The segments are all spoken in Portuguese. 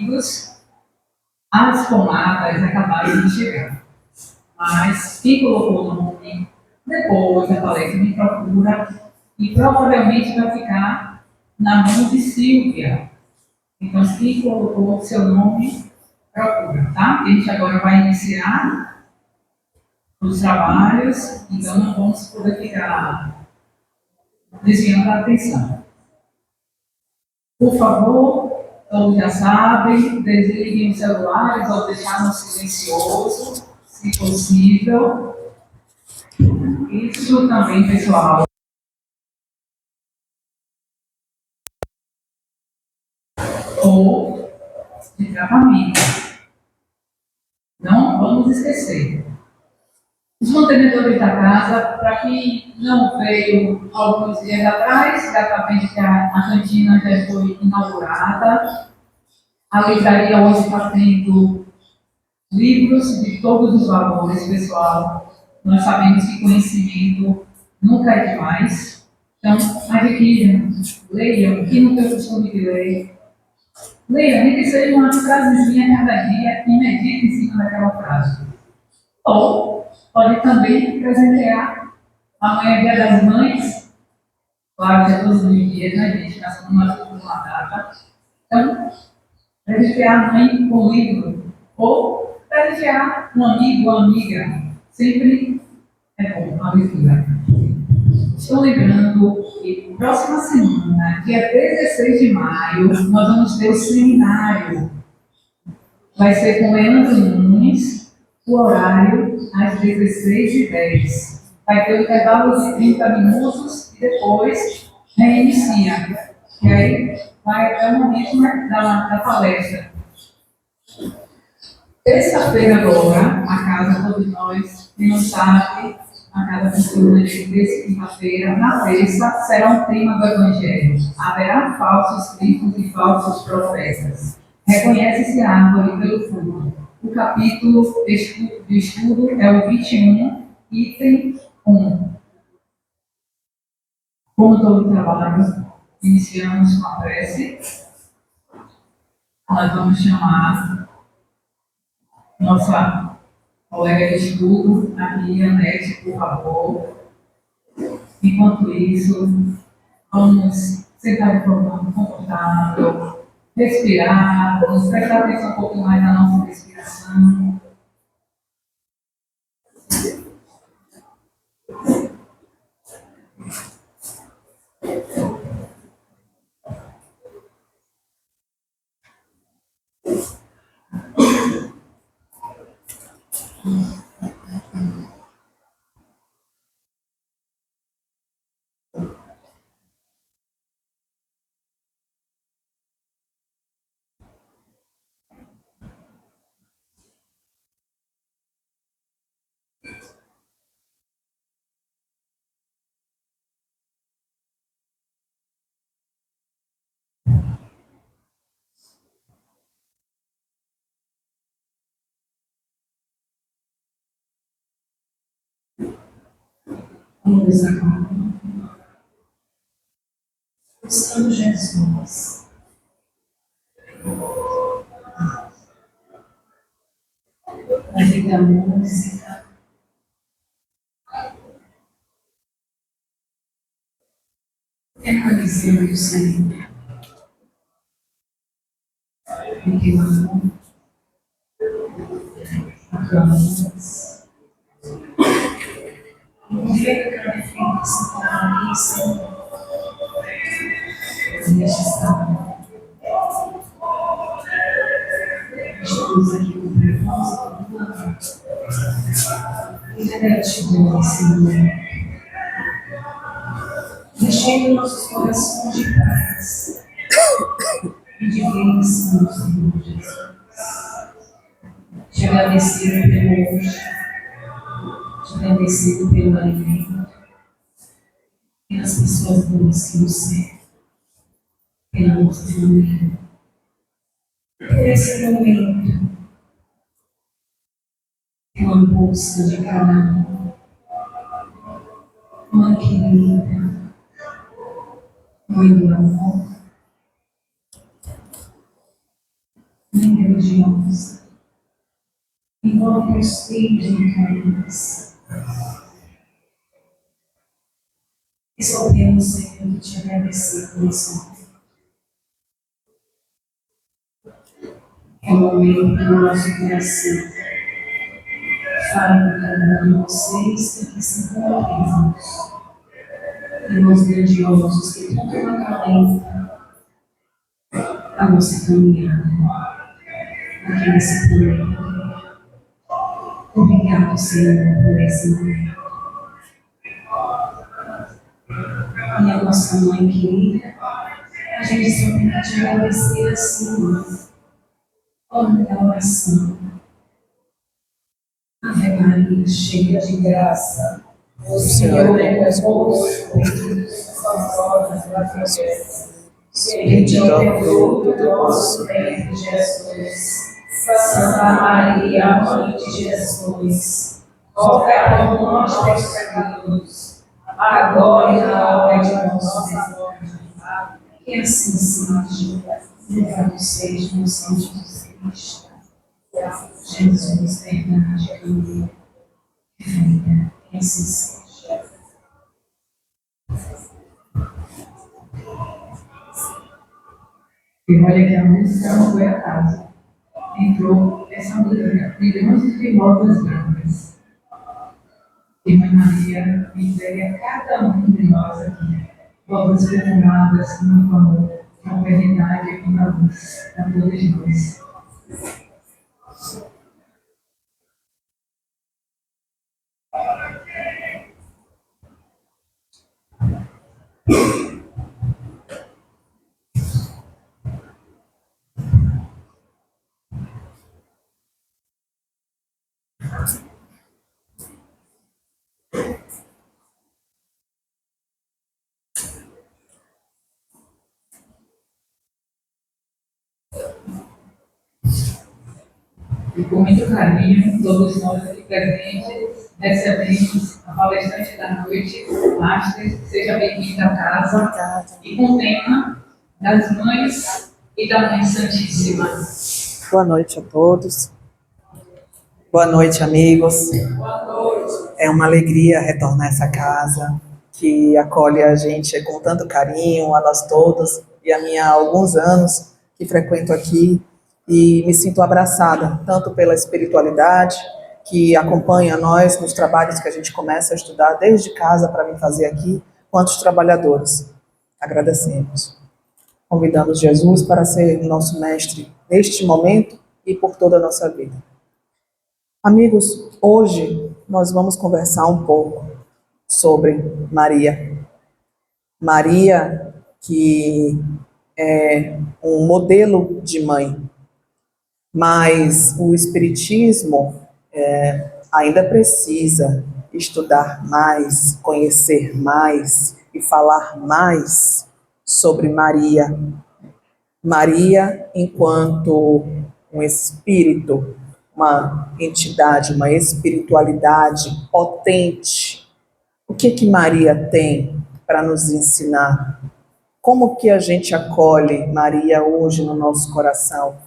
livros, as pomadas acabaram de chegar. Mas quem colocou o nome depois da palestra me procura e provavelmente vai ficar na mão de Silvia. Então, quem colocou o seu nome, procura, tá? A gente agora vai iniciar os trabalhos, então não vamos poder ficar desviando a atenção. Por favor, todos já sabem, desliguem os celulares ou deixar no silencioso, se possível. Isso também, pessoal. Ou de tratamento. Não vamos esquecer. Os mantenedores da casa, para quem não veio alguns dias atrás, já está vendo que a cantina já foi inaugurada. A livraria hoje está tendo livros de todos os valores, pessoal. Nós sabemos que conhecimento nunca é demais. Então, adquiram, leiam, quem não tem o costume de ler. Leia, nem que seja uma frasezinha cada dia e medite em cima daquela frase. Ou pode também presentear. Amanhã é Dia das Mães. Claro que é todos os dias, né, gente? Nós estamos uma data. Então, presentear a mãe com um livro. Ou presentear um amigo ou amiga. Sempre é bom a leitura. Estou lembrando que próxima semana, dia 16 de maio, nós vamos ter o seminário. Vai ser com Leandro Nunes, o horário às 16h10. Vai ter um intervalo de 30 minutos e depois reinicia. E aí vai até o momento da palestra. Terça-feira agora, a casa, todos nós, quem não sabe, a casa funciona de terça e quinta-feira. Na terça será um tema do Evangelho. Haverá falsos cristos e falsos profetas. Reconhece-se a árvore pelo fruto. O capítulo de estudo é o 21, item 1. Como todo trabalho, iniciamos com a prece. Nós vamos chamar nossa colega de estudo, aqui, Anete, por favor. Enquanto isso, vamos sentar de forma confortável, respirar, vamos prestar atenção um pouco mais na nossa respiração. Vamos desacabar. Buscando Jesus. A vida música. Reconhecendo o Senhor. Em que o amor aclamamos. Envolvendo cada filho que se torna Senhor. Neste estado. Estamos aqui com propósito do amor. E gratidão, Senhor. Enchendo nossos corações de paz e de bênção, Senhor Jesus. Te agradecido pelo hoje, te agradecido pelo alimento, pelas pessoas boas que nos servem, pela nossa família, por esse momento, pela bolsa de cada um, mãe querida, mãe do amor. nem religiosa. Envolve os filhos em carinhos. E só temos, Senhor, que te agradecer por isso. É um momento que o nosso coração fala para cada um de vocês que aqui se encontram. Irmãos grandiosos que tanto acalenta a nossa caminhada aqui nesse planeta. Obrigado, Senhor, por esse momento. E a nossa mãe querida, a gente só tem que te agradecer assim, olha a oração. Ave Maria, cheia de graça, o Senhor é convosco, bendito é o fruto do vosso ventre, Jesus. Santa Maria, Mãe de Jesus, rogai por nós, pecadores, agora e na hora de nossa morte. Que assim seja. Louvado seja o Senhor Jesus Cristo. Jesus, verdade, caminho, vida. Que assim seja. E olha que a música não foi a casa. Entrou essa música, milhões de voltas brancas. E Mãe Maria entrega a cada um de nós aqui. Voltas perfumadas com muito amor, com verdade e com a luz da todos nós. E com muito carinho, todos nós aqui presentes, recebemos a palestrante da noite, Master, seja bem-vinda à casa, e com o tema das Mães e da Mãe Santíssima. Boa noite a todos. Boa noite, amigos. Boa noite. É uma alegria retornar a essa casa, que acolhe a gente com tanto carinho, a nós todos, e a mim há alguns anos que frequento aqui, e me sinto abraçada, tanto pela espiritualidade, que acompanha nós nos trabalhos que a gente começa a estudar desde casa para vir fazer aqui, quanto os trabalhadores. Agradecemos. Convidamos Jesus para ser nosso mestre neste momento e por toda a nossa vida. Amigos, hoje nós vamos conversar um pouco sobre Maria. Maria, que é um modelo de mãe, mas o Espiritismo ainda precisa estudar mais, conhecer mais e falar mais sobre Maria. Maria enquanto um espírito, uma entidade, uma espiritualidade potente. O que Maria tem para nos ensinar? Como que a gente acolhe Maria hoje no nosso coração?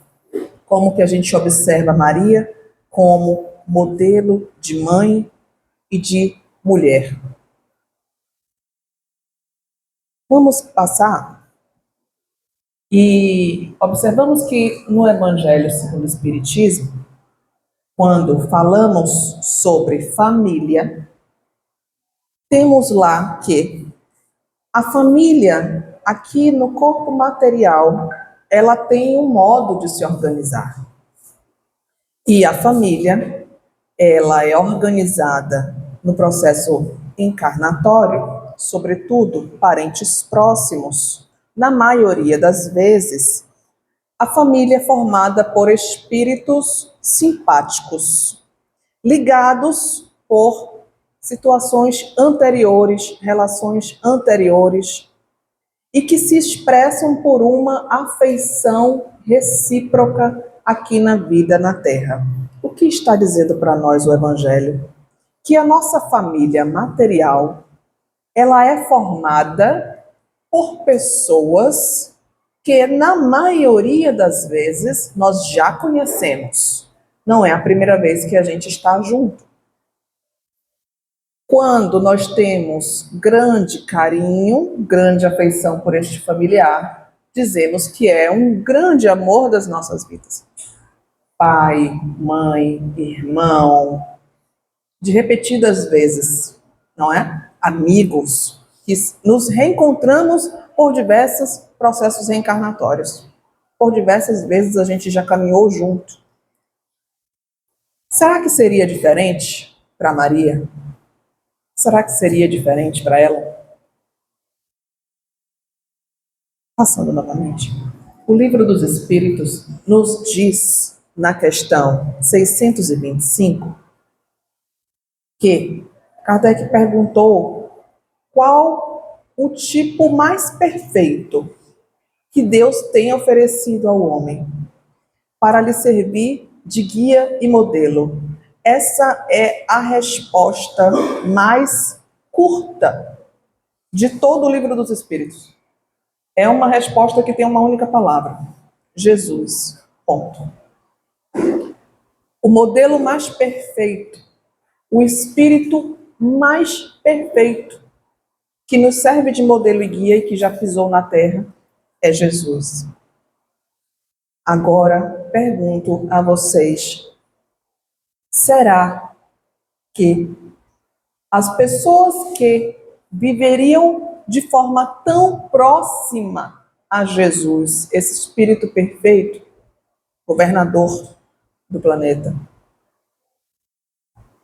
Como que a gente observa Maria como modelo de mãe e de mulher? Vamos passar e observamos que no Evangelho segundo o Espiritismo, quando falamos sobre família, temos lá que a família, aqui no corpo material, ela tem um modo de se organizar. E a família, ela é organizada no processo encarnatório, sobretudo parentes próximos. Na maioria das vezes, a família é formada por espíritos simpáticos, ligados por situações anteriores, relações anteriores, e que se expressam por uma afeição recíproca aqui na vida na Terra. O que está dizendo para nós o Evangelho? Que a nossa família material, ela é formada por pessoas que na maioria das vezes nós já conhecemos. Não é a primeira vez que a gente está junto. Quando nós temos grande carinho, grande afeição por este familiar, dizemos que é um grande amor das nossas vidas. Pai, mãe, irmão, de repetidas vezes, não é? Amigos, que nos reencontramos por diversos processos reencarnatórios. Por diversas vezes a gente já caminhou junto. Será que seria diferente para Maria? Será que seria diferente para ela? Passando novamente. O Livro dos Espíritos nos diz, na questão 625, que Kardec perguntou qual o tipo mais perfeito que Deus tem oferecido ao homem para lhe servir de guia e modelo. Essa é a resposta mais curta de todo o Livro dos Espíritos. É uma resposta que tem uma única palavra: Jesus. Ponto. O modelo mais perfeito, o espírito mais perfeito, que nos serve de modelo e guia e que já pisou na terra, é Jesus. Agora, pergunto a vocês, será que as pessoas que viveriam de forma tão próxima a Jesus, esse Espírito perfeito, governador do planeta,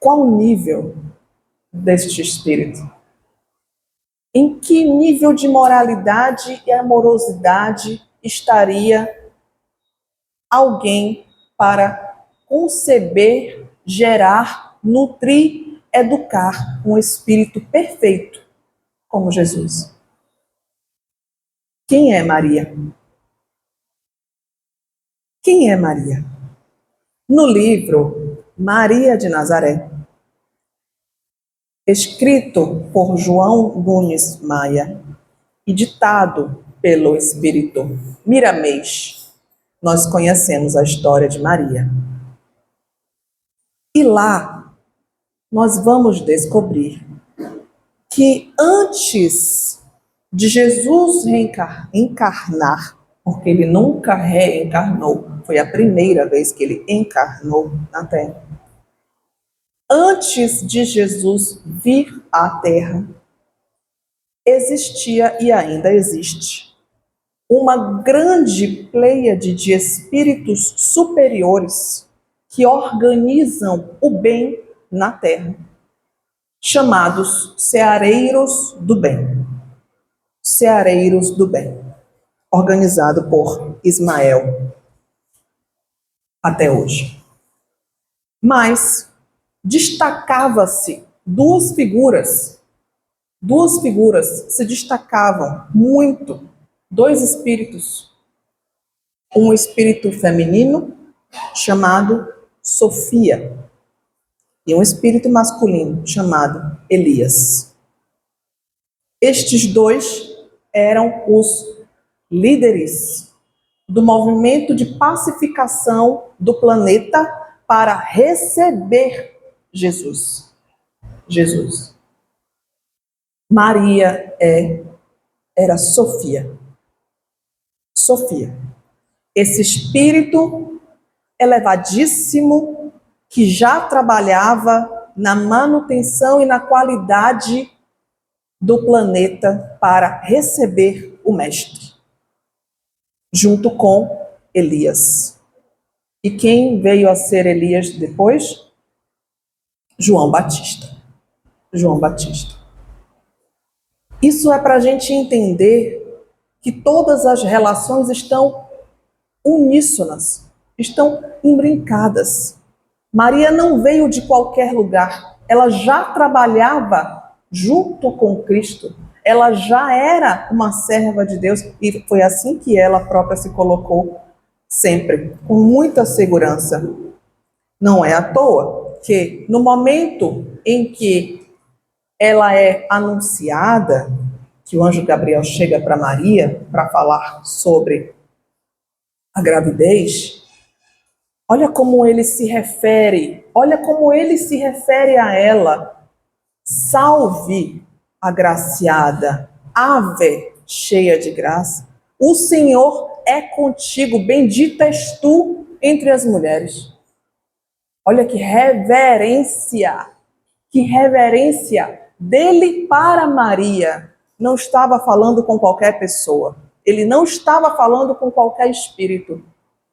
qual o nível deste Espírito? Em que nível de moralidade e amorosidade estaria alguém para conceber, gerar, nutrir, educar um espírito perfeito como Jesus? Quem é Maria? Quem é Maria? No livro Maria de Nazaré, escrito por João Nunes Maia e ditado pelo espírito Miramês, nós conhecemos a história de Maria. E lá nós vamos descobrir que antes de Jesus encarnar, porque ele nunca reencarnou, foi a primeira vez que ele encarnou na Terra. Antes de Jesus vir à Terra, existia e ainda existe uma grande pleiade de espíritos superiores que organizam o bem na Terra, chamados Ceareiros do Bem. Ceareiros do Bem, organizado por Ismael até hoje. Mas destacava-se duas figuras se destacavam muito, dois espíritos. Um espírito feminino chamado Sofia e um espírito masculino chamado Elias. Estes dois eram os líderes do movimento de pacificação do planeta para receber Jesus. Maria era Sofia. Esse espírito elevadíssimo que já trabalhava na manutenção e na qualidade do planeta para receber o Mestre, junto com Elias. E quem veio a ser Elias depois? João Batista. Isso é para a gente entender que todas as relações estão uníssonas, estão imbrincadas. Maria não veio de qualquer lugar, ela já trabalhava junto com Cristo, ela já era uma serva de Deus e foi assim que ela própria se colocou sempre, com muita segurança. Não é à toa que no momento em que ela é anunciada, que o anjo Gabriel chega para Maria para falar sobre a gravidez, olha como ele se refere, a ela. Salve, agraciada, ave, cheia de graça. O Senhor é contigo, bendita és tu entre as mulheres. Olha que reverência dele para Maria. Não estava falando com qualquer pessoa. Ele não estava falando com qualquer espírito.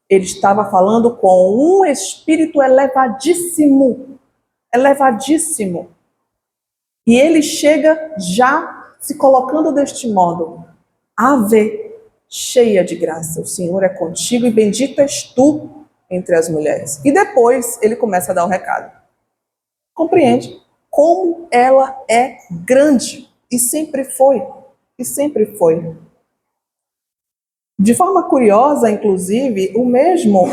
Ele estava falando com um espírito elevadíssimo. Elevadíssimo. E ele chega já se colocando deste modo. Ave, cheia de graça, o Senhor é contigo e bendita és tu entre as mulheres. E depois ele começa a dar o recado. Compreende? Como ela é grande. E sempre foi. E sempre foi. De forma curiosa, inclusive, o mesmo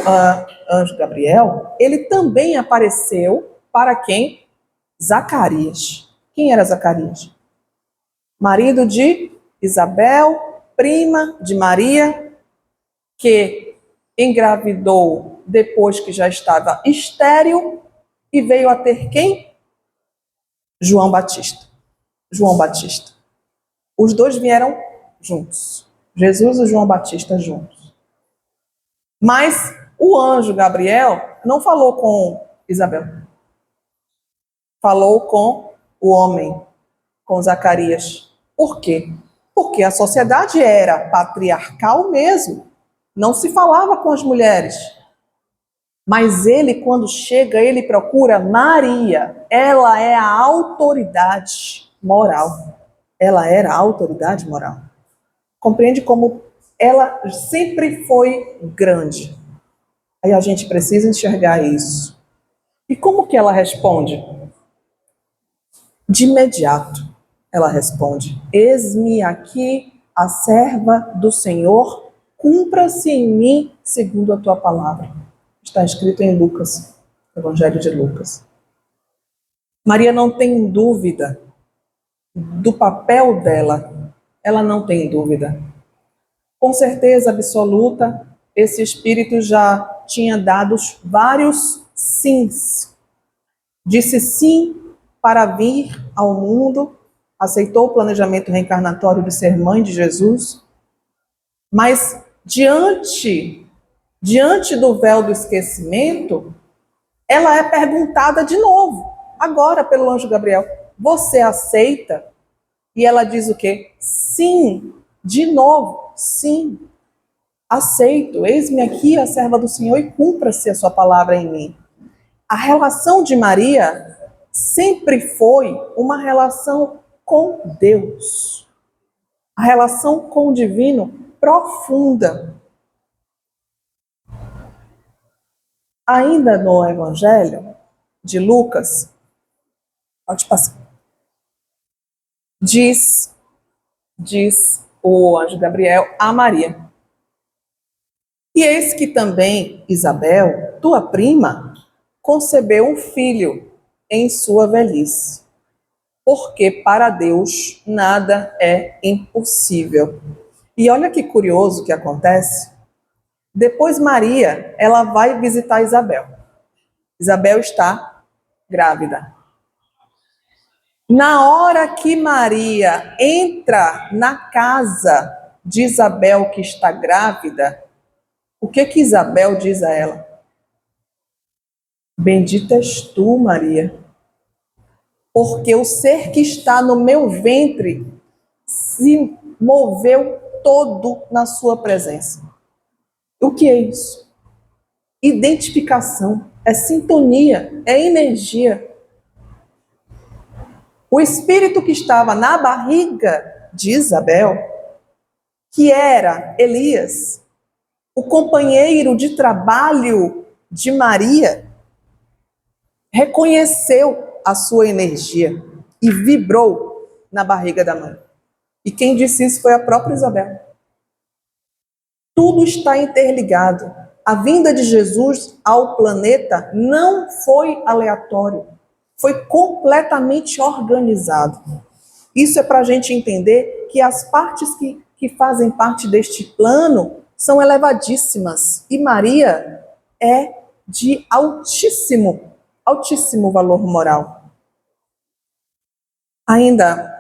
anjo Gabriel, ele também apareceu para quem? Zacarias. Quem era Zacarias? Marido de Isabel, prima de Maria, que engravidou depois que já estava estéril e veio a ter quem? João Batista. João Batista. Os dois vieram juntos. Jesus e João Batista juntos. Mas o anjo Gabriel não falou com Isabel. Falou com o homem, com Zacarias. Por quê? Porque a sociedade era patriarcal mesmo. Não se falava com as mulheres. Mas ele, quando chega, ele procura Maria. Ela é a autoridade moral. Ela era a autoridade moral. Compreende como ela sempre foi grande. Aí a gente precisa enxergar isso. E como que ela responde? De imediato, ela responde: eis-me aqui, a serva do Senhor, cumpra-se em mim segundo a tua palavra. Está escrito em Lucas, Evangelho de Lucas. Maria não tem dúvida do papel dela. Ela não tem dúvida. Com certeza absoluta, esse espírito já tinha dado vários sims. Disse sim para vir ao mundo, aceitou o planejamento reencarnatório de ser mãe de Jesus, mas diante do véu do esquecimento, ela é perguntada de novo, agora pelo anjo Gabriel: você aceita? E ela diz o quê? Sim, de novo, sim, aceito, eis-me aqui a serva do Senhor e cumpra-se a sua palavra em mim. A relação de Maria sempre foi uma relação com Deus. A relação com o divino profunda. Ainda no Evangelho de Lucas, pode passar. Diz o anjo Gabriel a Maria: e eis que também Isabel, tua prima, concebeu um filho em sua velhice, porque para Deus nada é impossível. E olha que curioso que acontece. Depois Maria, ela vai visitar Isabel. Isabel está grávida. Na hora que Maria entra na casa de Isabel, que está grávida, o que Isabel diz a ela? Bendita és tu, Maria, porque o ser que está no meu ventre se moveu todo na sua presença. O que é isso? Identificação, é sintonia, é energia. O espírito que estava na barriga de Isabel, que era Elias, o companheiro de trabalho de Maria, reconheceu a sua energia e vibrou na barriga da mãe. E quem disse isso foi a própria Isabel. Tudo está interligado. A vinda de Jesus ao planeta não foi aleatório, foi completamente organizado. Isso é para a gente entender que as partes que fazem parte deste plano são elevadíssimas. E Maria é de altíssimo, altíssimo valor moral. Ainda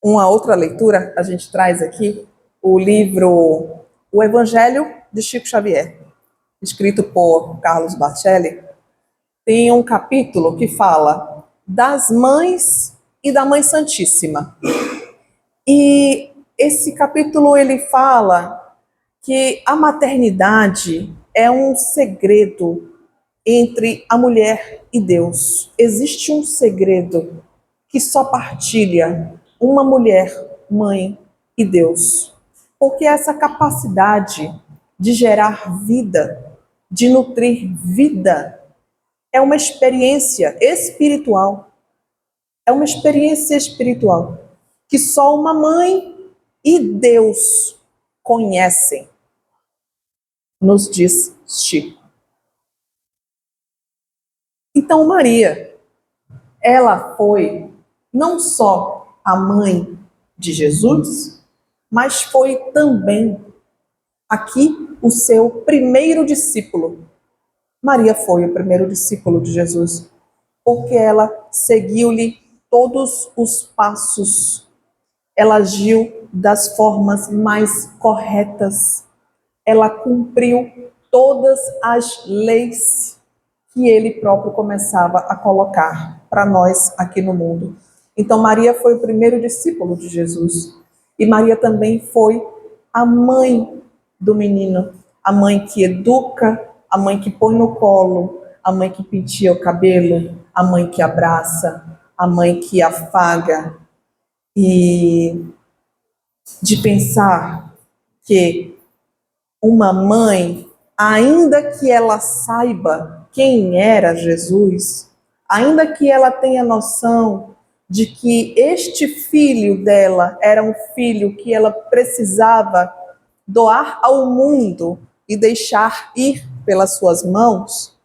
uma outra leitura, a gente traz aqui o livro O Evangelho de Chico Xavier, escrito por Carlos Bacelli. Tem um capítulo que fala das mães e da Mãe Santíssima. E esse capítulo ele fala que a maternidade é um segredo entre a mulher e Deus. Existe um segredo que só partilha uma mulher, mãe e Deus. Porque essa capacidade de gerar vida, de nutrir vida, é uma experiência espiritual. É uma experiência espiritual que só uma mãe e Deus conhecem, nos diz Chico. Então, Maria, ela foi não só a mãe de Jesus, mas foi também aqui o seu primeiro discípulo. Maria foi o primeiro discípulo de Jesus, porque ela seguiu-lhe todos os passos. Ela agiu das formas mais corretas. Ela cumpriu todas as leis que ele próprio começava a colocar para nós aqui no mundo. Então, Maria foi o primeiro discípulo de Jesus. E Maria também foi a mãe do menino, a mãe que educa, a mãe que põe no colo, a mãe que penteia o cabelo, a mãe que abraça, a mãe que afaga. E de pensar que uma mãe, ainda que ela saiba quem era Jesus, ainda que ela tenha noção de que este filho dela era um filho que ela precisava doar ao mundo e deixar ir pelas suas mãos,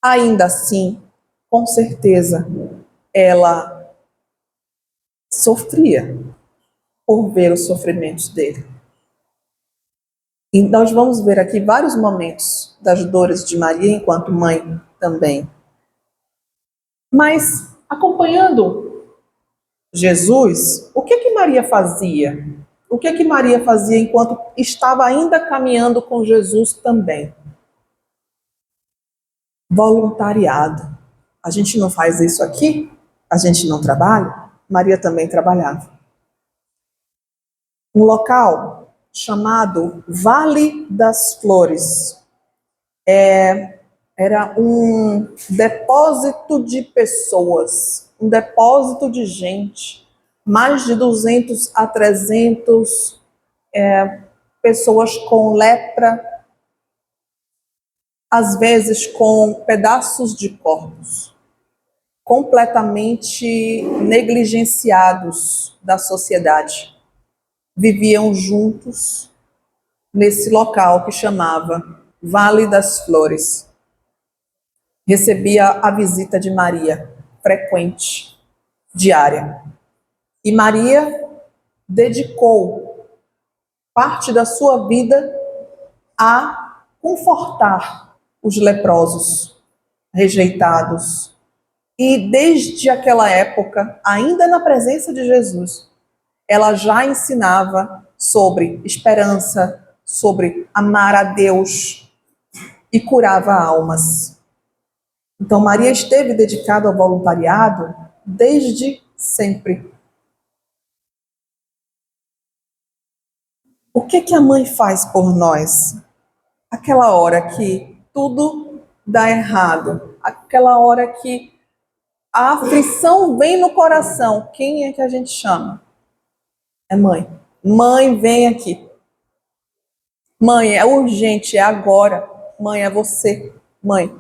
ainda assim, com certeza, ela sofria por ver os sofrimentos dele. E nós vamos ver aqui vários momentos das dores de Maria enquanto mãe também. Mas, acompanhando Jesus, o que Maria fazia? O que Maria fazia enquanto estava ainda caminhando com Jesus também? Voluntariado. A gente não faz isso aqui? A gente não trabalha? Maria também trabalhava. Um local chamado Vale das Flores. Era um depósito de pessoas, um depósito de gente, mais de 200 a 300 pessoas com lepra, às vezes com pedaços de corpos, completamente negligenciados da sociedade. Viviam juntos nesse local que chamava Vale das Flores. Recebia a visita de Maria, frequente, diária. E Maria dedicou parte da sua vida a confortar os leprosos, rejeitados. E desde aquela época, ainda na presença de Jesus, ela já ensinava sobre esperança, sobre amar a Deus e curava almas. Então, Maria esteve dedicada ao voluntariado desde sempre. O que a mãe faz por nós? Aquela hora que tudo dá errado, aquela hora que a aflição vem no coração, quem é que a gente chama? É mãe. Mãe, vem aqui. Mãe, é urgente, é agora. Mãe, é você. Mãe.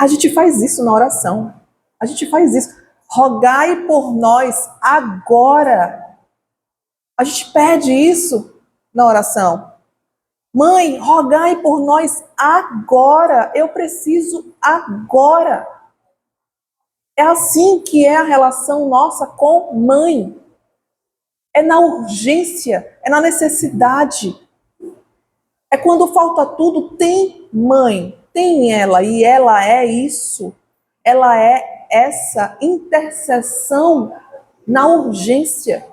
A gente faz isso na oração. A gente faz isso. Rogai por nós agora. A gente pede isso na oração. Mãe, rogai por nós agora. Eu preciso agora. É assim que é a relação nossa com mãe. é na urgência, é na necessidade. É quando falta tudo, tem mãe, tem ela, e ela é isso. Ela é essa intercessão na urgência.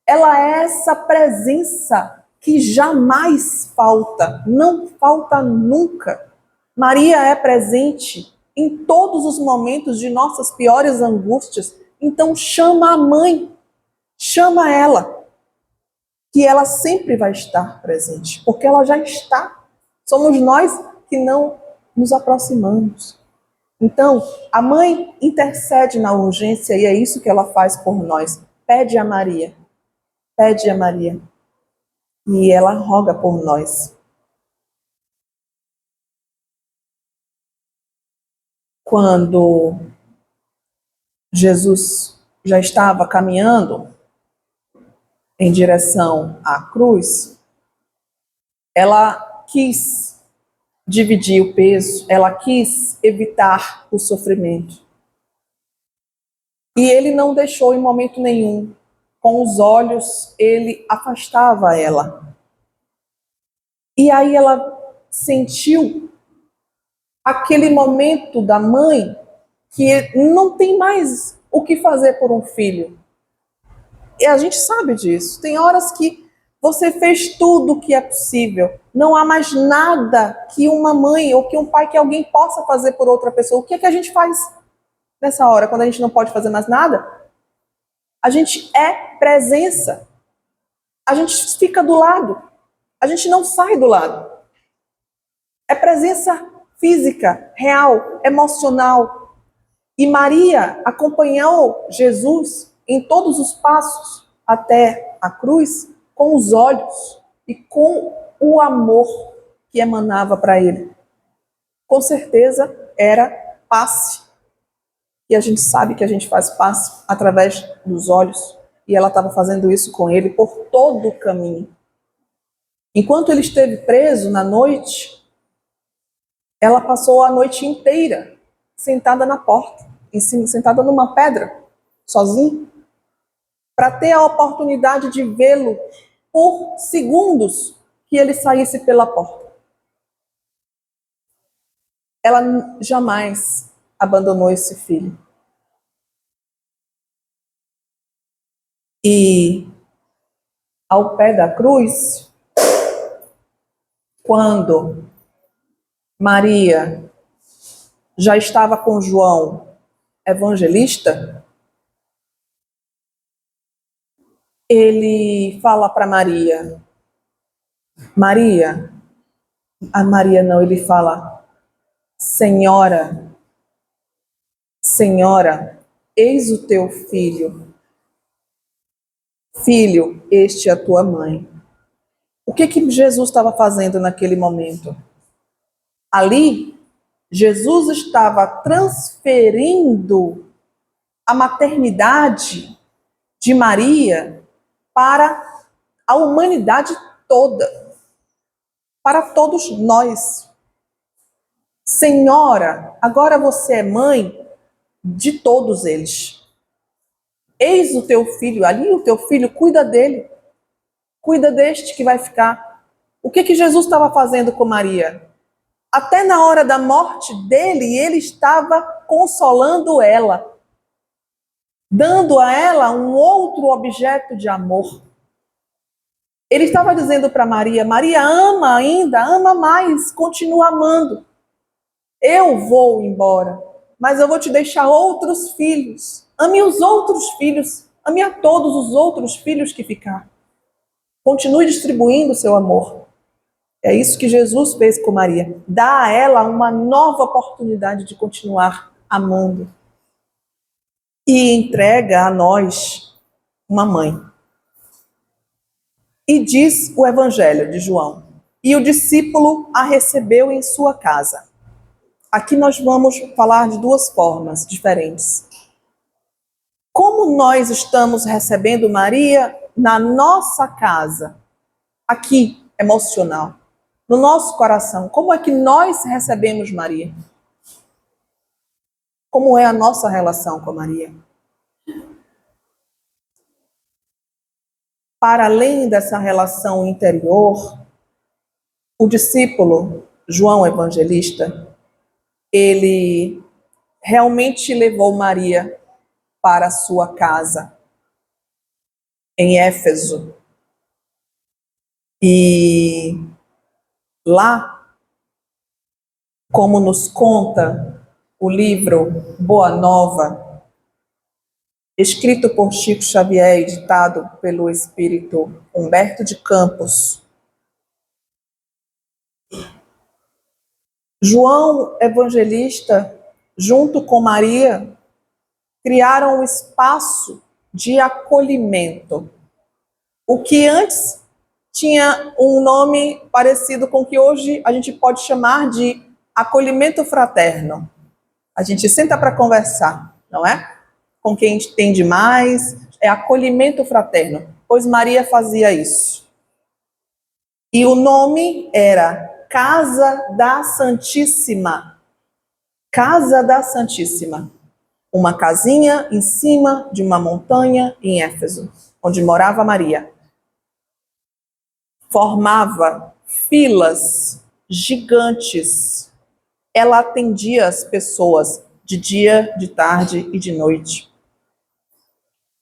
Ela é essa presença que jamais falta, não falta nunca. Maria é presente em todos os momentos de nossas piores angústias. Então chama a mãe, chama ela, que ela sempre vai estar presente, porque ela já está. Somos nós que não nos aproximamos. Então, a mãe intercede na urgência e é isso que ela faz por nós. Pede a Maria, pede a Maria. E ela roga por nós. Quando Jesus já estava caminhando em direção à cruz, ela quis dividir o peso, ela quis evitar o sofrimento. E ele não deixou em momento nenhum. Com os olhos, ele afastava ela. E aí ela sentiu aquele momento da mãe que não tem mais o que fazer por um filho. E a gente sabe disso. Tem horas que você fez tudo o que é possível. Não há mais nada que uma mãe ou que um pai, que alguém possa fazer por outra pessoa. O que é que a gente faz nessa hora, quando a gente não pode fazer mais nada? A gente é presença. A gente fica do lado. A gente não sai do lado. É presença física, real, emocional. E Maria acompanhou Jesus em todos os passos até a cruz com os olhos e com o amor que emanava para ele. Com certeza era passe. E a gente sabe que a gente faz passe através dos olhos. E ela estava fazendo isso com ele por todo o caminho. Enquanto ele esteve preso na noite, ela passou a noite inteira sentada na porta, sentada numa pedra, sozinha, para ter a oportunidade de vê-lo por segundos que ele saísse pela porta. Ela jamais abandonou esse filho. E ao pé da cruz, quando Maria já estava com João evangelista, ele fala para Maria, Maria, a Maria não, ele fala, Senhora, Senhora, eis o teu filho. Filho, este é a tua mãe. O que Jesus estava fazendo naquele momento? Ali, Jesus estava transferindo a maternidade de Maria para a humanidade toda, para todos nós. Senhora, agora você é mãe de todos eles. Eis o teu filho, ali o teu filho, cuida dele. Cuida deste que vai ficar. O que Jesus estava fazendo com Maria? Até na hora da morte dele, ele estava consolando ela, dando a ela um outro objeto de amor. Ele estava dizendo para Maria, Maria, ama ainda, ama mais, continua amando. Eu vou embora, mas eu vou te deixar outros filhos. Ame os outros filhos, ame a todos os outros filhos que ficaram. Continue distribuindo o seu amor. É isso que Jesus fez com Maria. Dá a ela uma nova oportunidade de continuar amando. E entrega a nós uma mãe. E diz o Evangelho de João: e o discípulo a recebeu em sua casa. Aqui nós vamos falar de duas formas diferentes. Como nós estamos recebendo Maria na nossa casa, aqui, emocional, no nosso coração, como é que nós recebemos Maria? Como é a nossa relação com Maria? para além dessa relação interior, o discípulo João Evangelista, ele realmente levou Maria para a sua casa em Éfeso. E lá, como nos conta o livro Boa Nova, escrito por Chico Xavier e editado pelo espírito Humberto de Campos, João Evangelista, junto com Maria, criaram um espaço de acolhimento. O que antes tinha um nome parecido com o que hoje a gente pode chamar de acolhimento fraterno. A gente senta para conversar, não é? Com quem entende mais, é acolhimento fraterno, pois Maria fazia isso. E o nome era Casa da Santíssima. Casa da Santíssima. Uma casinha em cima de uma montanha em Éfeso, onde morava Maria. Formava filas gigantes. Ela atendia as pessoas de dia, de tarde e de noite.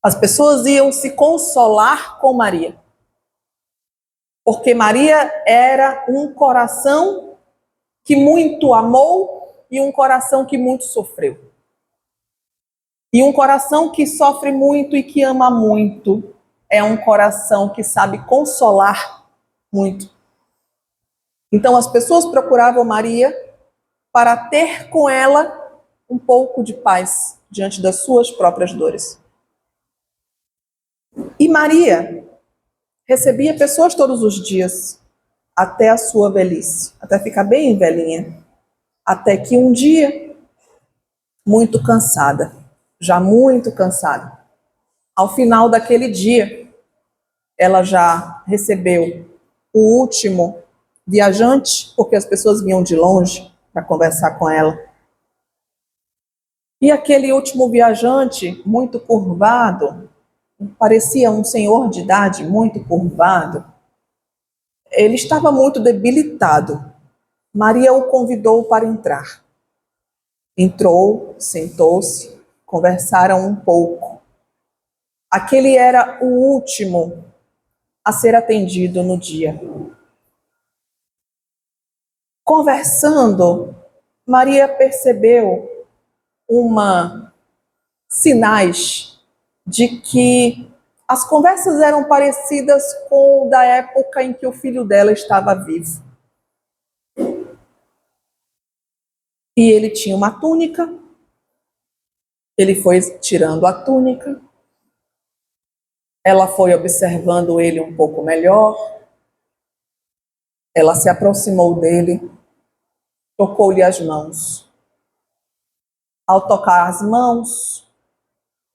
As pessoas iam se consolar com Maria, porque Maria era um coração que muito amou e um coração que muito sofreu. E um coração que sofre muito e que ama muito é um coração que sabe consolar muito. Então as pessoas procuravam Maria para ter com ela um pouco de paz diante das suas próprias dores. E Maria recebia pessoas todos os dias, até a sua velhice, até ficar bem velhinha. Até que um dia, muito cansada, já muito cansada, ao final daquele dia, ela já recebeu o último viajante, porque as pessoas vinham de longe para conversar com ela. E aquele último viajante, muito curvado, parecia um senhor de idade muito curvado, ele estava muito debilitado. Maria o convidou para entrar. Entrou, sentou-se, conversaram um pouco. Aquele era o último a ser atendido no dia. Conversando, Maria percebeu sinais de que as conversas eram parecidas com da época em que o filho dela estava vivo. E ele tinha uma túnica, ele foi tirando a túnica, ela foi observando ele um pouco melhor, ela se aproximou dele, tocou-lhe as mãos. Ao tocar as mãos,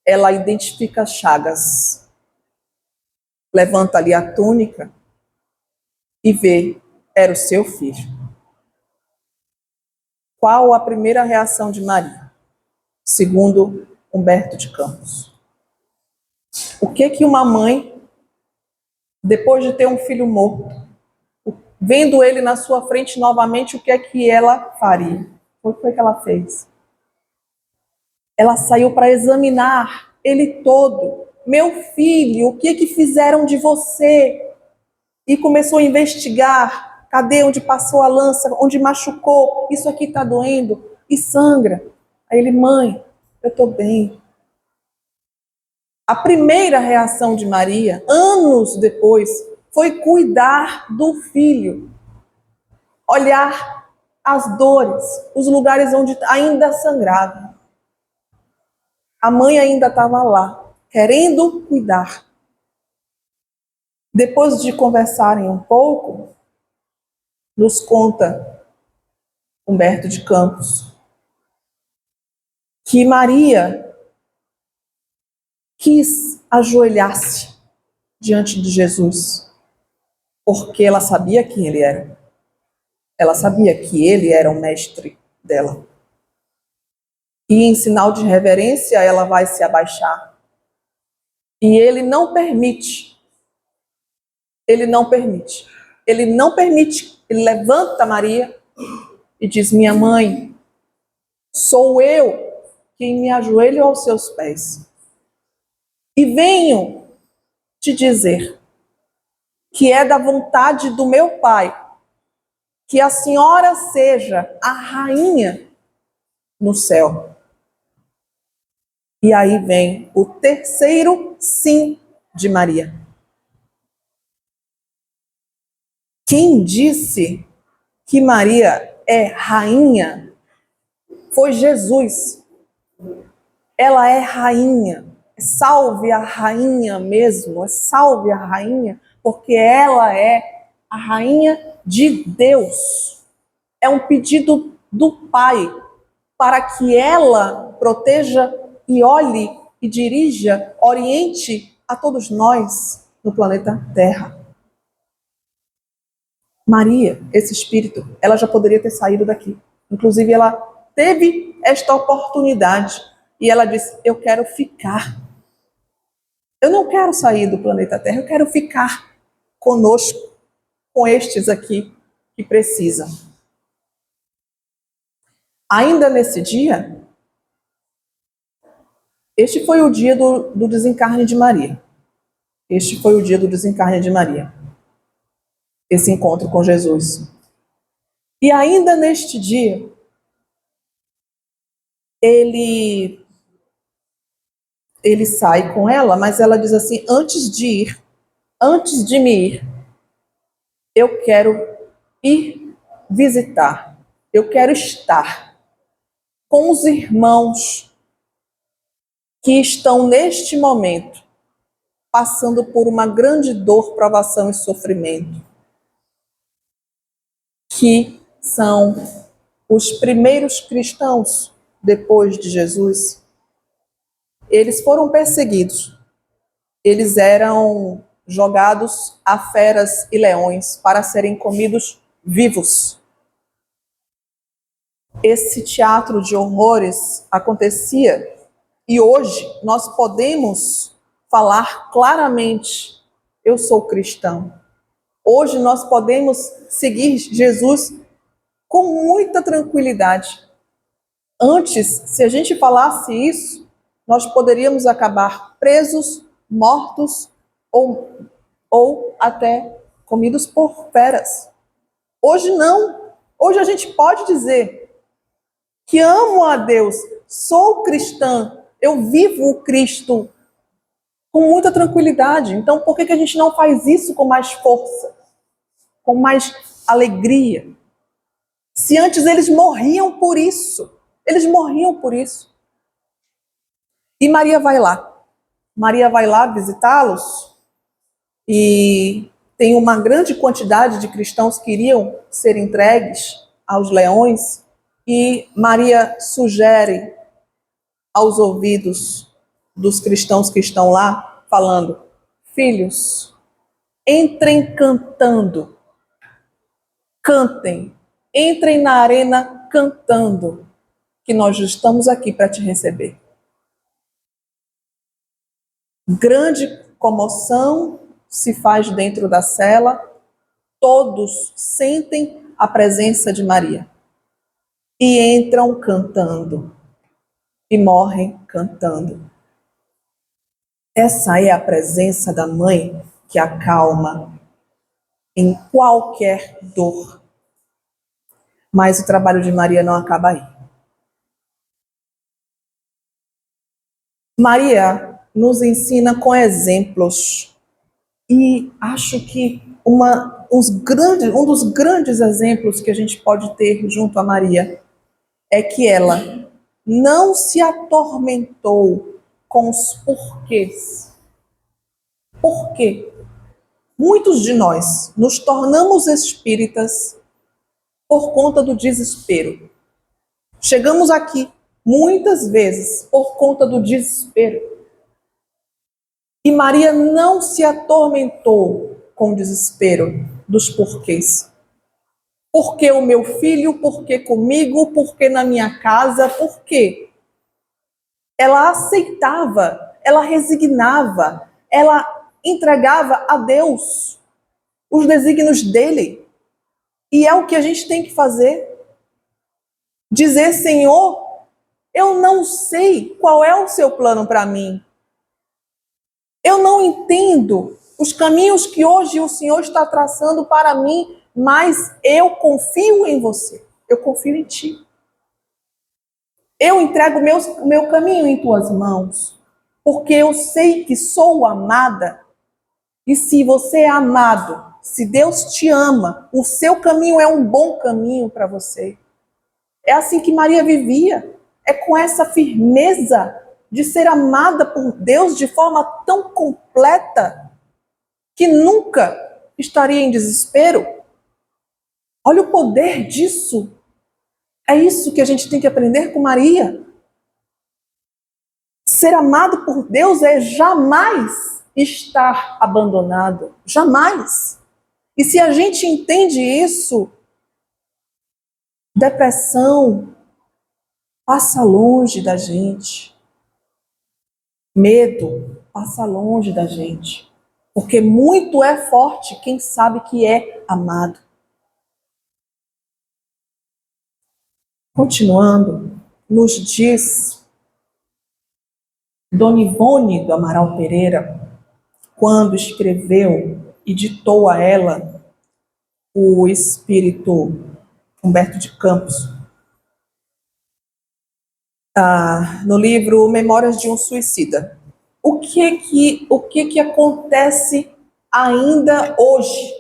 ela identifica as chagas, levanta ali a túnica e vê, era o seu filho. Qual a primeira reação de Maria? Segundo Humberto de Campos. O que uma mãe, depois de ter um filho morto, vendo ele na sua frente novamente, o que ela faria? O que foi que ela fez? Ela saiu para examinar ele todo. Meu filho, o que fizeram de você? E começou a investigar. Cadê onde passou a lança? Onde machucou? Isso aqui está doendo e sangra. Aí ele, mãe, eu estou bem. A primeira reação de Maria, anos depois, foi cuidar do filho. Olhar as dores, os lugares onde ainda sangrava. A mãe ainda estava lá, querendo cuidar. Depois de conversarem um pouco, nos conta Humberto de Campos que Maria quis ajoelhar-se diante de Jesus, porque ela sabia quem ele era. Ela sabia que ele era o mestre dela. E em sinal de reverência, ela vai se abaixar. E ele não permite Ele não permite. Ele não permite. Ele levanta Maria e diz: minha mãe, sou eu quem me ajoelho aos seus pés. E venho te dizer que é da vontade do meu Pai que a senhora seja a rainha no céu. E aí vem o terceiro sim de Maria. Quem disse que Maria é rainha foi Jesus. Ela é rainha. Salve a rainha mesmo, salve a rainha, porque ela é a rainha de Deus. É um pedido do Pai para que ela proteja e olhe e dirija, oriente a todos nós no planeta Terra. Maria, esse espírito, ela já poderia ter saído daqui. Inclusive, ela teve esta oportunidade e ela disse: eu quero ficar. Eu não quero sair do planeta Terra, eu quero ficar conosco, com estes aqui que precisam. Ainda nesse dia, este foi o dia do desencarne de Maria. Este foi o dia do desencarne de Maria. Esse encontro com Jesus. E ainda neste dia, ele sai com ela, mas ela diz assim: antes de me ir, eu quero ir visitar, eu quero estar com os irmãos que estão neste momento passando por uma grande dor, provação e sofrimento, que são os primeiros cristãos depois de Jesus. Eles foram perseguidos, eles eram jogados a feras e leões para serem comidos vivos. Esse teatro de horrores acontecia e hoje nós podemos falar claramente: eu sou cristão. Hoje nós podemos seguir Jesus com muita tranquilidade. Antes, se a gente falasse isso, nós poderíamos acabar presos, mortos ou até comidos por feras. Hoje não. Hoje a gente pode dizer que amo a Deus, sou cristã, eu vivo o Cristo com muita tranquilidade. Então, por que a gente não faz isso com mais força, com mais alegria? Se antes eles morriam por isso, eles morriam por isso. E Maria vai lá. Maria vai lá visitá-los e tem uma grande quantidade de cristãos que iriam ser entregues aos leões e Maria sugere aos ouvidos dos cristãos que estão lá, falando: filhos, entrem cantando, cantem, entrem na arena cantando, que nós estamos aqui para te receber. Grande comoção se faz dentro da cela, todos sentem a presença de Maria e entram cantando e morrem cantando. Essa é a presença da mãe que acalma em qualquer dor. Mas o trabalho de Maria não acaba aí. Maria nos ensina com exemplos. E acho que um dos grandes exemplos que a gente pode ter junto a Maria é que ela não se atormentou com os porquês. Por quê? Muitos de nós nos tornamos espíritas por conta do desespero. Chegamos aqui muitas vezes por conta do desespero. E Maria não se atormentou com o desespero dos porquês. Por que o meu filho? Por que comigo? Por que na minha casa? Por quê? Ela aceitava, ela resignava, ela entregava a Deus os desígnios dele. E é o que a gente tem que fazer. Dizer, Senhor, eu não sei qual é o seu plano para mim. Eu não entendo os caminhos que hoje o Senhor está traçando para mim, mas eu confio em você. Eu confio em ti. Eu entrego o meu caminho em tuas mãos, porque eu sei que sou amada. E se você é amado, se Deus te ama, o seu caminho é um bom caminho para você. É assim que Maria vivia. É com essa firmeza de ser amada por Deus de forma tão completa que nunca estaria em desespero. Olha o poder disso. É isso que a gente tem que aprender com Maria. Ser amado por Deus é jamais estar abandonado. Jamais. E se a gente entende isso, depressão passa longe da gente. Medo passa longe da gente. Porque muito é forte quem sabe que é amado. Continuando, nos diz Dona Ivone do Amaral Pereira, quando escreveu e ditou a ela o espírito Humberto de Campos, no livro Memórias de um Suicida. O que acontece ainda hoje?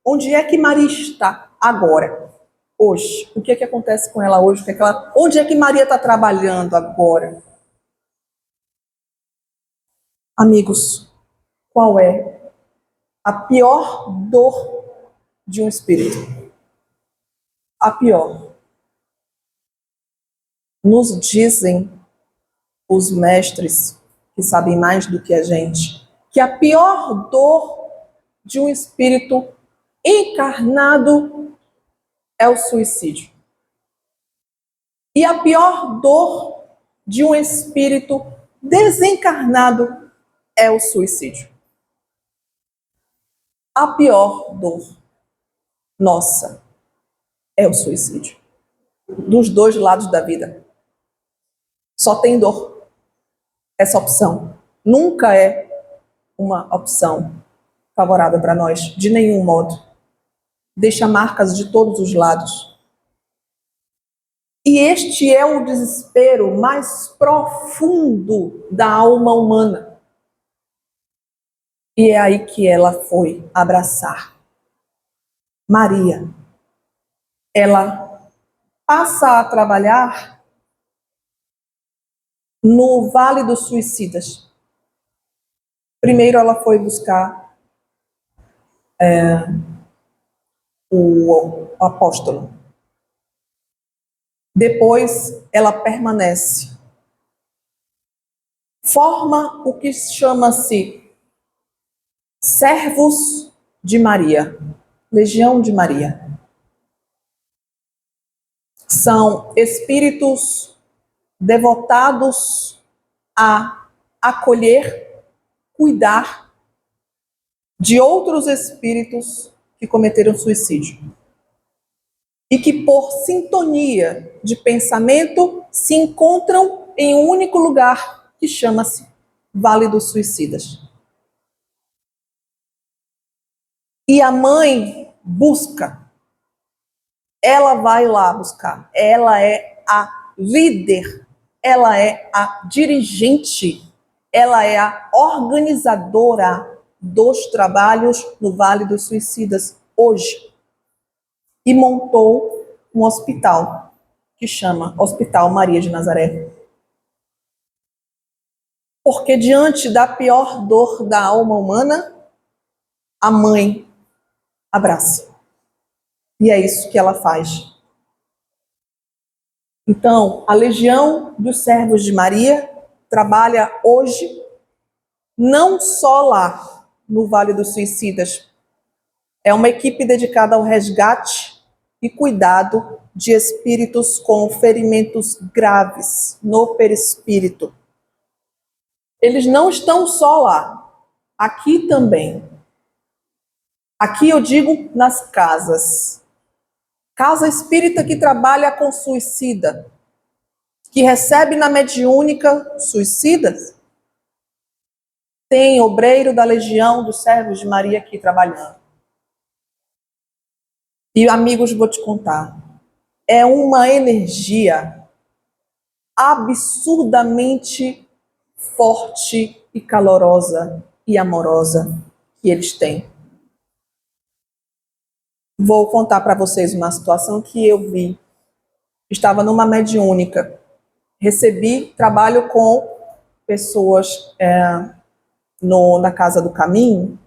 Onde é que Maria está agora? Hoje. O que acontece com ela hoje? Onde é que Maria está trabalhando agora? Amigos, qual é a pior dor de um espírito? A pior. Nos dizem os mestres, que sabem mais do que a gente, que a pior dor de um espírito encarnado é o suicídio. E a pior dor de um espírito desencarnado é o suicídio. A pior dor nossa é o suicídio. Dos dois lados da vida. Só tem dor. Essa opção nunca é uma opção favorável para nós, de nenhum modo. Deixa marcas de todos os lados. E este é o desespero mais profundo da alma humana. E é aí que ela foi abraçar Maria. Ela passa a trabalhar no Vale dos Suicidas. Primeiro ela foi buscar o apóstolo. Depois ela permanece. Forma o que chama-se Servos de Maria, Legião de Maria. São espíritos devotados a acolher, cuidar de outros espíritos que cometeram suicídio. E que, por sintonia de pensamento, se encontram em um único lugar, que chama-se Vale dos Suicidas. E a mãe busca, ela vai lá buscar, ela é a líder, ela é a dirigente, ela é a organizadora dos trabalhos no Vale dos Suicidas hoje. E montou um hospital, que chama Hospital Maria de Nazaré. Porque diante da pior dor da alma humana, a mãe abraça. E é isso que ela faz. Então, a Legião dos Servos de Maria trabalha hoje não só lá no Vale dos Suicidas. É uma equipe dedicada ao resgate e cuidado de espíritos com ferimentos graves no perispírito. Eles não estão só lá, aqui também. Aqui eu digo nas casas. Casa espírita que trabalha com suicida, que recebe na mediúnica suicidas, tem obreiro da Legião dos Servos de Maria aqui trabalhando. E amigos, vou te contar, é uma energia absurdamente forte e calorosa e amorosa que eles têm. Vou contar para vocês uma situação que eu vi. Estava numa mediúnica, recebi trabalho com pessoas na Casa do Caminho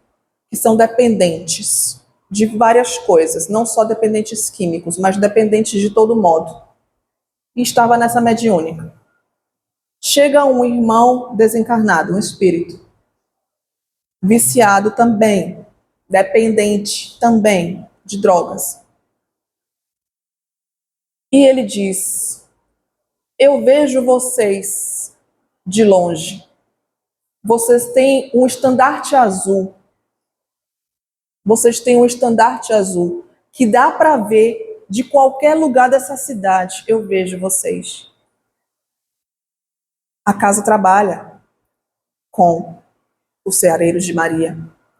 que são dependentes de várias coisas, não só dependentes químicos, mas dependentes de todo modo. E estava nessa mediúnica. Chega um irmão desencarnado, um espírito, viciado também, dependente também de drogas. E ele diz: eu vejo vocês de longe. Vocês têm um estandarte azul. Vocês têm um estandarte azul que dá para ver de qualquer lugar dessa cidade. Eu vejo vocês. A casa trabalha com os Ceareiros de Maria.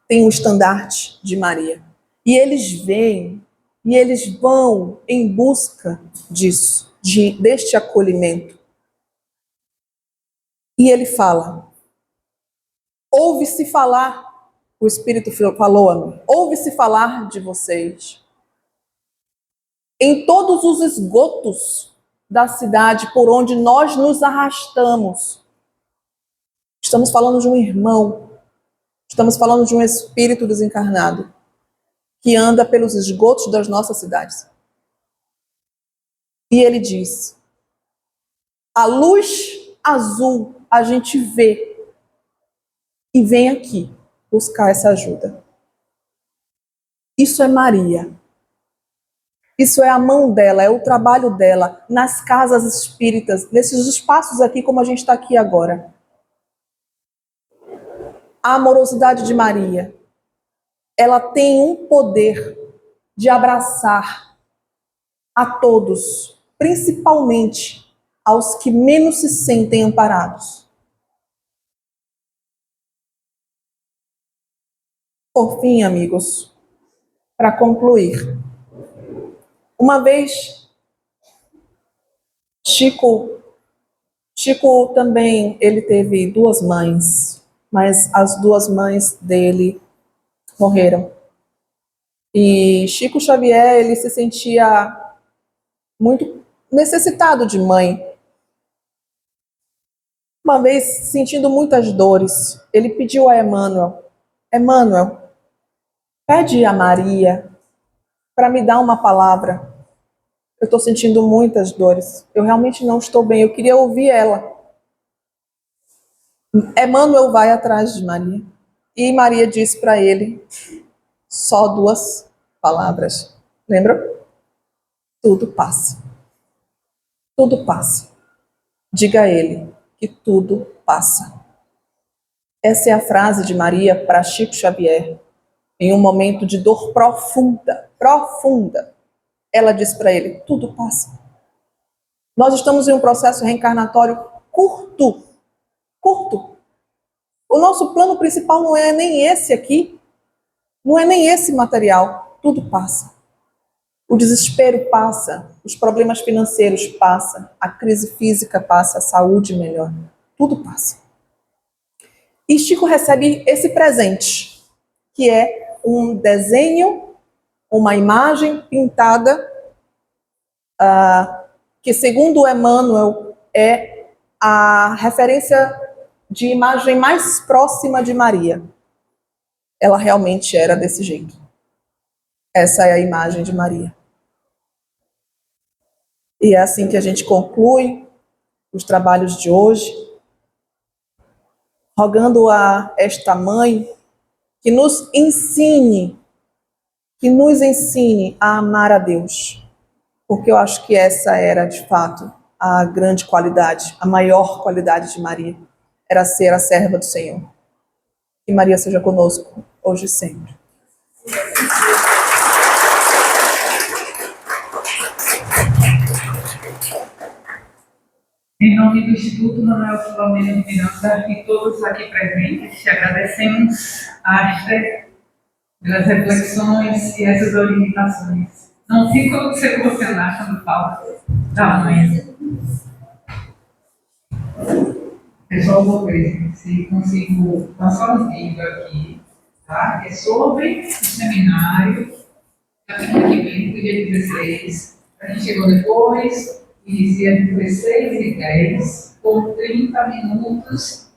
Tem um estandarte de Maria. E eles vêm e eles vão em busca disso, deste acolhimento. E ele fala: ouve-se falar, o Espírito falou a mim, ouve-se falar de vocês em todos os esgotos da cidade por onde nós nos arrastamos. Estamos falando de um irmão, estamos falando de um espírito desencarnado que anda pelos esgotos das nossas cidades. E ele diz: a luz azul a gente vê e vem aqui buscar essa ajuda. Isso é Maria. Isso é a mão dela, é o trabalho dela nas casas espíritas, nesses espaços aqui como a gente está aqui agora. A amorosidade de Maria, ela tem um poder de abraçar a todos, principalmente aos que menos se sentem amparados. Por fim, amigos, para concluir, uma vez Chico também, ele teve duas mães, mas as duas mães dele morreram. E Chico Xavier, ele se sentia muito necessitado de mãe. Uma vez, sentindo muitas dores, ele pediu a Emmanuel: Emmanuel, pede a Maria para me dar uma palavra. Eu estou sentindo muitas dores. Eu realmente não estou bem. Eu queria ouvir ela. Emmanuel vai atrás de Maria. E Maria diz para ele só duas palavras. Lembra? Tudo passa. Tudo passa. Diga a ele que tudo passa. Essa é a frase de Maria para Chico Xavier. Em um momento de dor profunda, profunda, ela diz para ele: tudo passa. Nós estamos em um processo reencarnatório curto. O nosso plano principal não é nem esse aqui, não é nem esse material. Tudo passa. O desespero passa, os problemas financeiros passam, a crise física passa, a saúde melhora. Tudo passa. E Chico recebe esse presente, que é um desenho, uma imagem pintada, que segundo Emmanuel é a referência de imagem mais próxima de Maria. Ela realmente era desse jeito. Essa é a imagem de Maria. E é assim que a gente conclui os trabalhos de hoje, rogando a esta mãe que nos ensine a amar a Deus. Porque eu acho que essa era, de fato, a grande qualidade, a maior qualidade de Maria, era ser a serva do Senhor. Que Maria seja conosco, hoje e sempre. Em nome do Instituto Manuel Filomeno de Miranda e todos aqui presentes, te agradecemos, Aster, pelas reflexões e essas orientações. Não fico se emocionar quando fala da mãe. Pessoal, vou ver se consigo passar um vídeo aqui, tá? É sobre o seminário, a semana que vem, do dia 16. A gente chegou depois, inicia 16h10, por 30 minutos